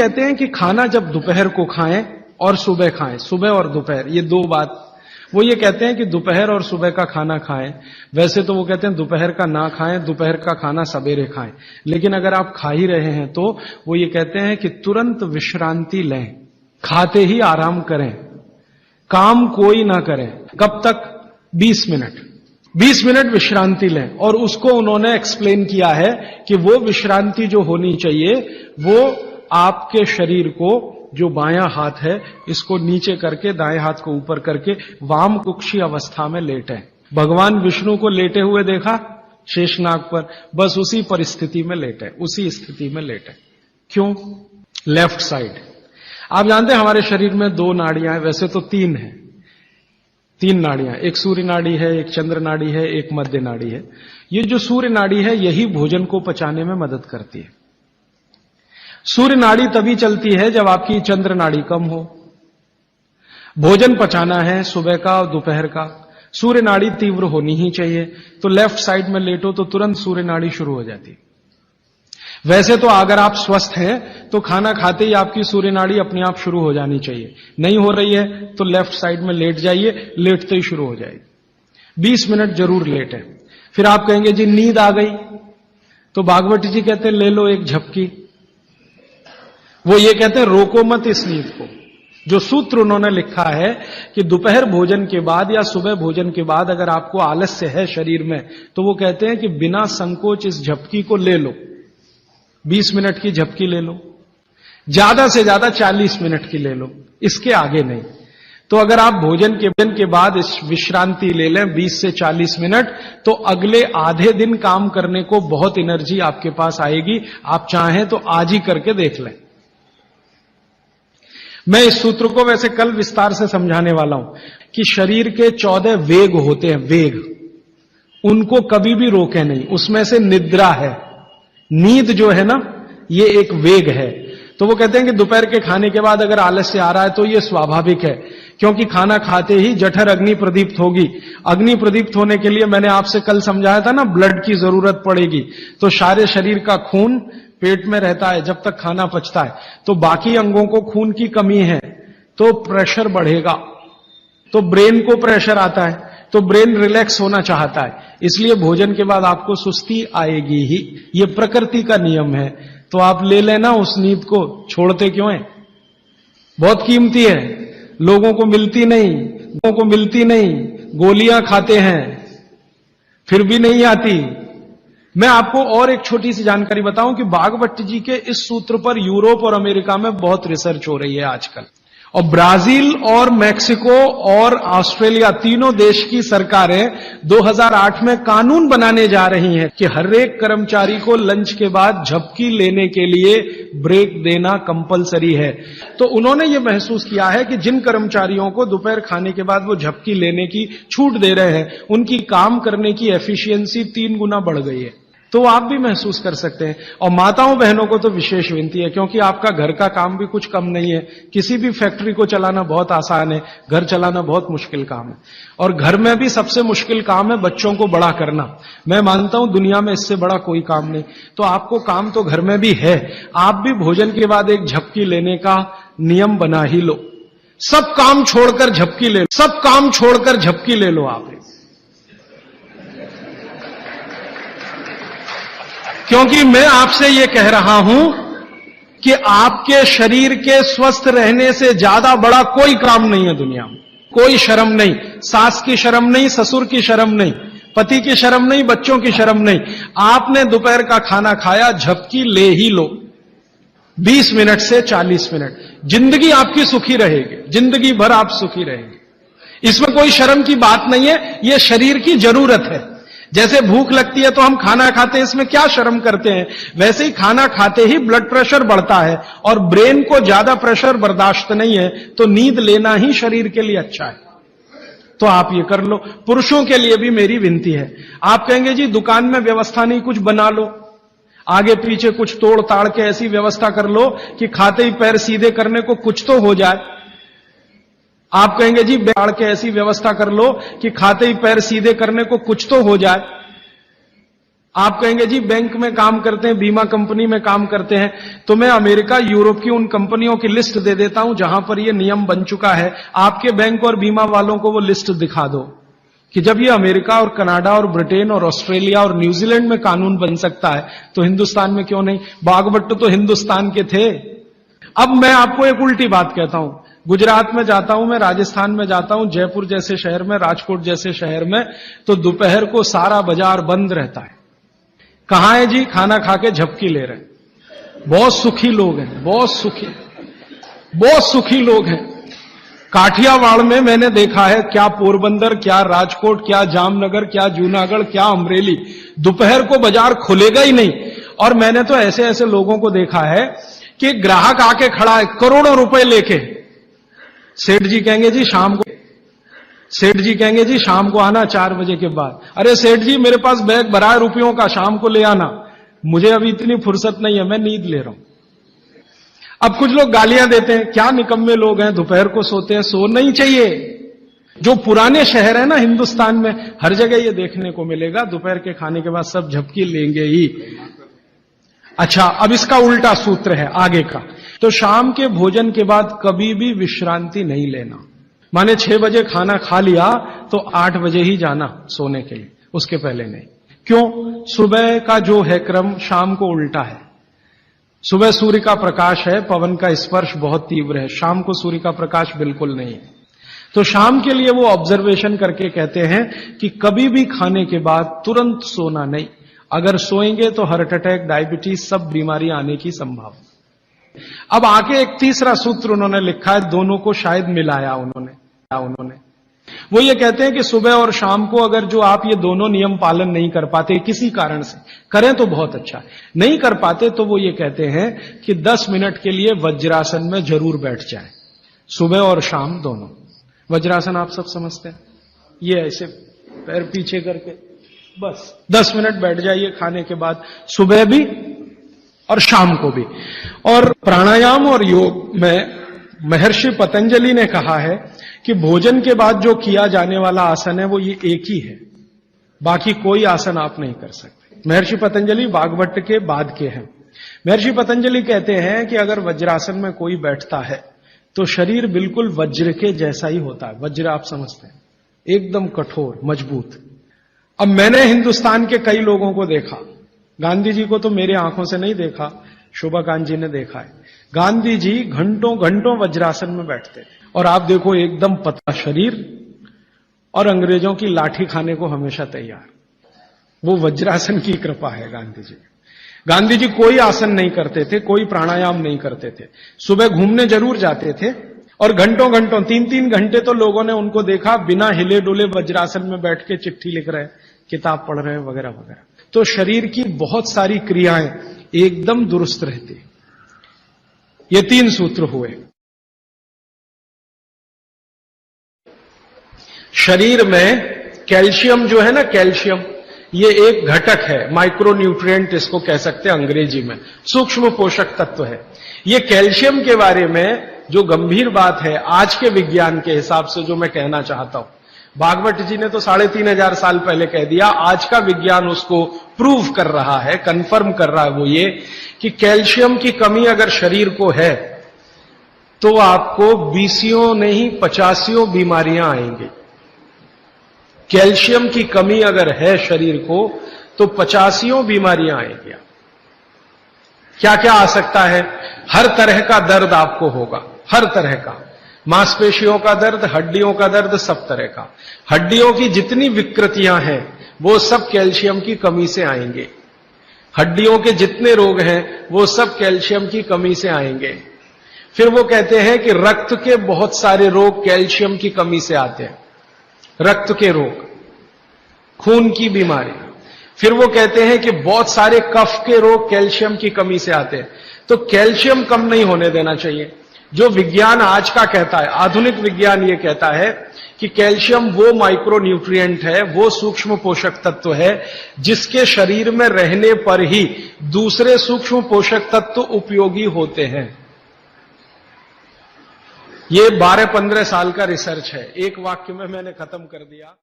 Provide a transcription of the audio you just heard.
कहते हैं कि खाना जब दोपहर को खाएं और सुबह खाएं, सुबह और दोपहर, ये दो बात। वो ये कहते हैं कि दोपहर और सुबह का खाना खाएं। वैसे तो वो कहते हैं दोपहर का ना खाएं, दोपहर का खाना सवेरे खाएं। लेकिन अगर आप खा ही रहे हैं तो वो ये कहते हैं कि तुरंत विश्रांति लें, खाते ही आराम करें, काम कोई ना करें। कब तक? 20 मिनट। 20 मिनट विश्रांति लें। और उसको उन्होंने एक्सप्लेन किया है कि वो विश्रांति जो होनी चाहिए वो आपके शरीर को, जो बायां हाथ है इसको नीचे करके दाएं हाथ को ऊपर करके वाम कुक्षी अवस्था में लेटें। भगवान विष्णु को लेटे हुए देखा शेषनाग पर, बस उसी परिस्थिति में लेटें, उसी स्थिति में लेटें। क्यों? Left side. आप जानते हैं हमारे शरीर में 2 नाड़ियां हैं, वैसे तो 3 हैं। 3 नाड़ियां, एक सूर्य नाड़ी है, एक चंद्र नाड़ी है, एक मध्य नाड़ी है। ये जो सूर्य नाड़ी है यही भोजन को पचाने में मदद करती है। सूर्य नाड़ी तभी चलती है जब आपकी चंद्र नाड़ी कम हो। भोजन पचाना है सुबह का और दोपहर का, सूर्य नाड़ी तीव्र होनी ही चाहिए। तो लेफ्ट साइड में लेटो तो तुरंत सूर्य नाड़ी शुरू हो जाती है। वैसे तो अगर आप स्वस्थ हैं तो खाना खाते ही आपकी सूर्य नाड़ी अपने आप शुरू हो जानी चाहिए। नहीं हो रही है तो लेफ्ट साइड में लेट जाइए, लेटते ही शुरू हो जाएगी। 20 मिनट जरूर लेटें। फिर आप कहेंगे जी नींद आ गई, तो भागवत जी कहते हैं ले लो एक झपकी। वो ये कहते हैं रोको मत इस नींद को। जो सूत्र उन्होंने लिखा है कि दोपहर भोजन के बाद या सुबह भोजन के बाद अगर आपको आलस्य है शरीर में, तो वो कहते हैं कि बिना संकोच इस झपकी को ले लो। 20 मिनट की झपकी ले लो, ज्यादा से ज्यादा 40 मिनट की ले लो, इसके आगे नहीं। तो अगर आप भोजन के बाद इस विश्रांति ले लें 20 से 40 मिनट, तो अगले आधे दिन काम करने को बहुत एनर्जी आपके पास आएगी। आप चाहें तो आज ही करके देख लें। मैं इस सूत्र को वैसे कल विस्तार से समझाने वाला हूं कि शरीर के 14 वेग होते हैं, वेग, उनको कभी भी रोके नहीं। उसमें से निद्रा है, नींद जो है ना, ये एक वेग है। तो वो कहते हैं कि दोपहर के खाने के बाद अगर आलस्य आ रहा है तो ये स्वाभाविक है, क्योंकि खाना खाते ही जठर अग्नि प्रदीप्त होगी। अग्नि प्रदीप्त होने के लिए मैंने आपसे कल समझाया था ना, ब्लड की जरूरत पड़ेगी। तो सारे शरीर का खून पेट में रहता है जब तक खाना पचता है। तो बाकी अंगों को खून की कमी है तो प्रेशर बढ़ेगा, तो ब्रेन को प्रेशर आता है, तो ब्रेन रिलैक्स होना चाहता है, इसलिए भोजन के बाद आपको सुस्ती आएगी ही। ये प्रकृति का नियम है। तो आप ले लेना उस नींद को, छोड़ते क्यों हैं? बहुत कीमती है, लोगों को मिलती नहीं। गोलियां खाते हैं फिर भी नहीं आती। मैं आपको और एक छोटी सी जानकारी बताऊं कि भागवत जी के इस सूत्र पर यूरोप और अमेरिका में बहुत रिसर्च हो रही है आजकल। और ब्राजील और मैक्सिको और ऑस्ट्रेलिया, तीनों देश की सरकारें 2008 में कानून बनाने जा रही हैं कि हर एक कर्मचारी को लंच के बाद झपकी लेने के लिए ब्रेक देना कंपलसरी है। तो उन्होंने ये महसूस किया है कि जिन कर्मचारियों को दोपहर खाने के बाद वो झपकी लेने की छूट दे रहे हैं, उनकी काम करने की एफिशिएंसी 3 गुना बढ़ गई है। तो आप भी महसूस कर सकते हैं। और माताओं बहनों को तो विशेष विनती है, क्योंकि आपका घर का काम भी कुछ कम नहीं है। किसी भी फैक्ट्री को चलाना बहुत आसान है, घर चलाना बहुत मुश्किल काम है। और घर में भी सबसे मुश्किल काम है बच्चों को बड़ा करना। मैं मानता हूं दुनिया में इससे बड़ा कोई काम नहीं। तो आपको काम तो घर में भी है, आप भी भोजन के बाद एक झपकी लेने का नियम बना ही लो। सब काम छोड़कर झपकी ले लो, सब काम छोड़कर झपकी ले लो आप। क्योंकि मैं आपसे यह कह रहा हूं कि आपके शरीर के स्वस्थ रहने से ज्यादा बड़ा कोई काम नहीं है दुनिया में। कोई शर्म नहीं, सास की शर्म नहीं, ससुर की शर्म नहीं, पति की शर्म नहीं, बच्चों की शर्म नहीं। आपने दोपहर का खाना खाया, झपकी ले ही लो 20 मिनट से 40 मिनट। जिंदगी आपकी सुखी रहेगी, जिंदगी भर आप सुखी रहेंगे। इसमें कोई शर्म की बात नहीं है, यह शरीर की जरूरत है। जैसे भूख लगती है तो हम खाना खाते हैं, इसमें क्या शर्म करते हैं? वैसे ही खाना खाते ही ब्लड प्रेशर बढ़ता है और ब्रेन को ज्यादा प्रेशर बर्दाश्त नहीं है, तो नींद लेना ही शरीर के लिए अच्छा है। तो आप ये कर लो। पुरुषों के लिए भी मेरी विनती है। आप कहेंगे जी दुकान में व्यवस्था नहीं, कुछ बना लो, आगे पीछे कुछ तोड़ ताड़ के ऐसी व्यवस्था कर लो कि खाते ही पैर सीधे करने को कुछ तो हो जाए। आप कहेंगे जी बैठ के ऐसी व्यवस्था कर लो कि खाते ही पैर सीधे करने को कुछ तो हो जाए। आप कहेंगे जी बैंक में काम करते हैं, बीमा कंपनी में काम करते हैं, तो मैं अमेरिका, यूरोप की उन कंपनियों की लिस्ट दे देता हूं जहां पर यह नियम बन चुका है। आपके बैंक और बीमा वालों को वो लिस्ट दिखा दो कि जब ये अमेरिका और कनाडा और ब्रिटेन और ऑस्ट्रेलिया और न्यूजीलैंड में कानून बन सकता है तो हिंदुस्तान में क्यों नहीं। बागभट्ट तो हिंदुस्तान के थे। अब मैं आपको एक उल्टी बात कहता हूं, गुजरात में जाता हूं, मैं राजस्थान में जाता हूं, जयपुर जैसे शहर में, राजकोट जैसे शहर में, तो दोपहर को सारा बाजार बंद रहता है। कहां है जी? खाना खा के झपकी ले रहे हैं। बहुत सुखी लोग हैं, बहुत सुखी लोग हैं। काठियावाड़ में मैंने देखा है, क्या पोरबंदर, क्या राजकोट, क्या जामनगर, क्या जूनागढ़, क्या अमरेली, दोपहर को बाजार खुलेगा ही नहीं। और मैंने तो ऐसे ऐसे लोगों को देखा है कि ग्राहक आके खड़ा है करोड़ों रुपए लेके, सेठ जी कहेंगे जी शाम को आना 4 बजे के बाद। अरे सेठ जी मेरे पास बैग भरा है रुपयों का, शाम को ले आना, मुझे अभी इतनी फुर्सत नहीं है, मैं नींद ले रहा हूं। अब कुछ लोग गालियां देते हैं, क्या निकम्मे लोग हैं, दोपहर को सोते हैं। सोना ही चाहिए। जो पुराने शहर है ना हिंदुस्तान में, हर जगह ये देखने को मिलेगा, दोपहर के खाने के बाद सब झपकी लेंगे ही। अच्छा, अब इसका उल्टा सूत्र है आगे का। तो शाम के भोजन के बाद कभी भी विश्रांति नहीं लेना। माने 6 बजे खाना खा लिया तो 8 बजे ही जाना सोने के लिए, उसके पहले नहीं। क्यों? सुबह का जो है क्रम शाम को उल्टा है। सुबह सूर्य का प्रकाश है, पवन का स्पर्श बहुत तीव्र है, शाम को सूर्य का प्रकाश बिल्कुल नहीं है। तो शाम के लिए वो ऑब्जर्वेशन करके कहते हैं कि कभी भी खाने के बाद तुरंत सोना नहीं। अगर सोएंगे तो हार्ट अटैक, डायबिटीज, सब बीमारी आने की संभावना। अब आके एक तीसरा सूत्र उन्होंने लिखा है, दोनों को शायद मिलाया उन्होंने। वो ये कहते हैं कि सुबह और शाम को अगर जो आप ये दोनों नियम पालन नहीं कर पाते किसी कारण से, करें तो बहुत अच्छा है, नहीं कर पाते तो वो ये कहते हैं कि 10 मिनट के लिए वज्रासन में जरूर बैठ जाए, सुबह और शाम दोनों। वज्रासन आप सब समझते हैं, ये ऐसे पैर पीछे करके बस 10 मिनट बैठ जाइए खाने के बाद, सुबह भी और शाम को भी। और प्राणायाम और योग में महर्षि पतंजलि ने कहा है कि भोजन के बाद जो किया जाने वाला आसन है वो ये एक ही है, बाकी कोई आसन आप नहीं कर सकते। महर्षि पतंजलि बागभट्ट के बाद के हैं। महर्षि पतंजलि कहते हैं कि अगर वज्रासन में कोई बैठता है तो शरीर बिल्कुल वज्र के जैसा ही होता है। वज्र आप समझते हैं, एकदम कठोर मजबूत। अब मैंने हिंदुस्तान के कई लोगों को देखा, गांधी जी को तो मेरे आंखों से नहीं देखा, शोभाकांत जी ने देखा है। गांधी जी घंटों घंटों वज्रासन में बैठते थे और आप देखो एकदम पतला शरीर और अंग्रेजों की लाठी खाने को हमेशा तैयार। वो वज्रासन की कृपा है गांधी जी। गांधी जी कोई आसन नहीं करते थे, कोई प्राणायाम नहीं करते थे। सुबह घूमने जरूर जाते थे और घंटों घंटों 3-3 घंटे तो लोगों ने उनको देखा बिना हिले डुले वज्रासन में बैठ के चिट्ठी लिख रहे, किताब पढ़ रहे वगैरह वगैरह। तो शरीर की बहुत सारी क्रियाएं एकदम दुरुस्त रहती। ये 3 सूत्र हुए। शरीर में कैल्शियम जो है ना, कैल्शियम ये एक घटक है, माइक्रो न्यूट्रिएंट इसको कह सकते हैं अंग्रेजी में, सूक्ष्म पोषक तत्व है। ये कैल्शियम के बारे में जो गंभीर बात है आज के विज्ञान के हिसाब से जो मैं कहना चाहता हूं, भागवत जी ने तो 3500 साल पहले कह दिया, आज का विज्ञान उसको प्रूव कर रहा है, कंफर्म कर रहा है। वो ये कि कैल्शियम की कमी अगर शरीर को है तो आपको 20 नहीं 50 बीमारियां आएंगी। कैल्शियम की कमी अगर है शरीर को तो 50 बीमारियां आएंगी। क्या क्या आ सकता है? हर तरह का दर्द आपको होगा, हर तरह का, मांसपेशियों का दर्द, हड्डियों का दर्द, सब तरह का। हड्डियों की जितनी विकृतियां हैं वो सब कैल्शियम की कमी से आएंगे। हड्डियों के जितने रोग हैं वो सब कैल्शियम की कमी से आएंगे। फिर वो कहते हैं कि रक्त के बहुत सारे रोग कैल्शियम की कमी से आते हैं, रक्त के रोग, खून की बीमारी। फिर वो कहते हैं कि बहुत सारे कफ के रोग कैल्शियम की कमी से आते हैं। तो कैल्शियम कम नहीं होने देना चाहिए। जो विज्ञान आज का कहता है, आधुनिक विज्ञान ये कहता है कि कैल्शियम वो माइक्रो न्यूट्रिएंट है, वो सूक्ष्म पोषक तत्व है जिसके शरीर में रहने पर ही दूसरे सूक्ष्म पोषक तत्व उपयोगी होते हैं। ये 12-15 साल का रिसर्च है, एक वाक्य में मैंने खत्म कर दिया।